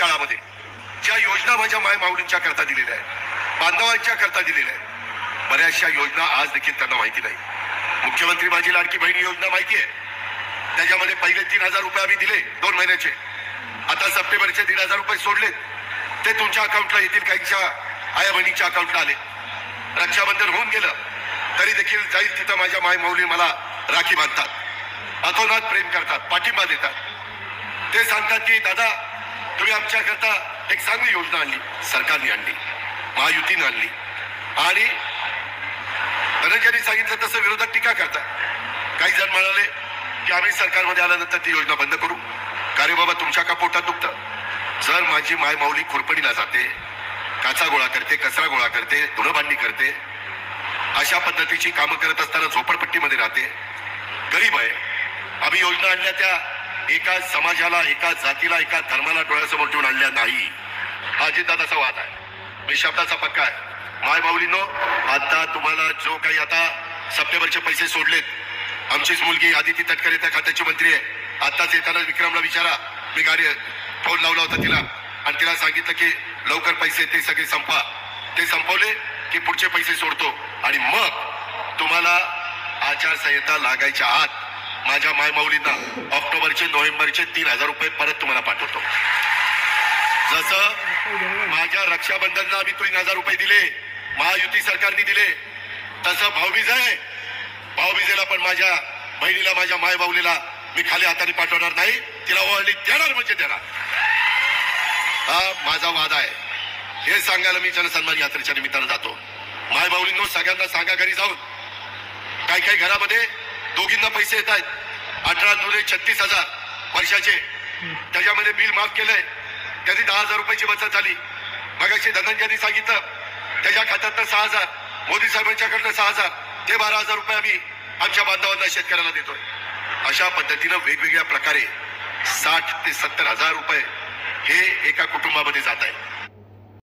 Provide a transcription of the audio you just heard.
काळामध्ये ज्या योजना माझ्या मायमाऊलींच्या करता दिलेल्या आहेत, बांधवांच्या करता दिलेल्या आहेत, बऱ्याचशा योजना आज देखील त्यांना माहिती नाही. मुख्यमंत्री माझी लाडकी बहिणी योजना माहिती आहे. त्याच्यामध्ये पहिले 3,000 रुपये आम्ही दिले 2 महिन्याचे. आता सप्टेंबरचे 1,500 रुपये सोडलेत, ते तुमच्या अकाउंटला येतील. काहीच्या आया बहिणीच्या अकाउंटला आले. रक्षाबंधन होऊन गेलं तरी देखील जाईल तिथं माझ्या मायमाऊली मला राखी बांधतात, अतोनात प्रेम करतात, पाठिंबा देतात. ते सांगतात की दादा तुम्ही आमच्याकरता एक चांगली योजना आणली, सरकारने आणली, महायुतीने आणली. आणि धनंजयनी सांगितलं तसं विरोधक टीका करतात. काही जण म्हणाले की आम्ही सरकारमध्ये आल्यानंतर ती योजना बंद करू. का रे बाबा, तुमच्या का पोटात दुखतं? जर माझी मायमाऊली खुरपणीला जाते, काचा गोळा करते, कचरा गोळा करते, धुणं भांडी करते, अशा पद्धतीची कामं करत असताना झोपडपट्टीमध्ये राहते, गरीब आहे, आम्ही योजना आणल्या त्या एका समाजाला, एका जातीला, एका धर्माला डोळ्यासमोर ठेवून आणल्या नाही. हा अजितदादाचा वाद आहे. मी शब्दाचा पक्का आहे. मायमाऊलींनो, आता तुम्हाला जो काही आता सप्टेंबरचे पैसे सोडलेत, आमचीच मुलगी आदिती तटकरे त्या खात्याची मंत्री आहे. आताच येताना विक्रमला विचारा, मी गाडी फोन लावला होता तिला आणि तिला सांगितलं की लवकर पैसे ते सगळे संपा. ते संपवले की पुढचे पैसे सोडतो आणि मग तुम्हाला आचारसंहिता लागायच्या आत माझ्या मायमाऊलींना ऑक्टोबरचे नोव्हेंबरचे 3,000 रुपये परत तुम्हाला पाठवतो. जसं माझ्या रक्षाबंधनला आम्ही 3,000 रुपये दिले, महायुती सरकारने दिले, तसं भाऊबीज आहे. भाऊबीजेला पण माझ्या बहिणीला, माझ्या मायमाऊलीला मी खाली हाताने पाठवणार नाही. तिला ओवाळणी देणार म्हणजे देणार. हा माझा वादा आहे. हे सांगायला मी जनसन्मान यात्रेच्या निमित्तानं जातो. मायमाऊलींनो, सगळ्यांना सांगा घरी जाऊन, काही काही घरामध्ये दोघींना पैसे येत आहेत. 18,36,000 वर्षाचे, त्याच्यामध्ये बिल माफ केलंय. त्याची 10,000 रुपयाची बचत झाली. मगाशी धनंजयनी सांगितलं त्याच्या खात्यातनं 6,000, मोदी साहेबांच्याकडनं 6,000, ते 12,000 रुपये आम्ही आमच्या बांधवांना, शेतकऱ्याला देतोय. अशा पद्धतीनं वेगवेगळ्या प्रकारे 60,000 ते 70,000 रुपये हे एका कुटुंबामध्ये जात आहे.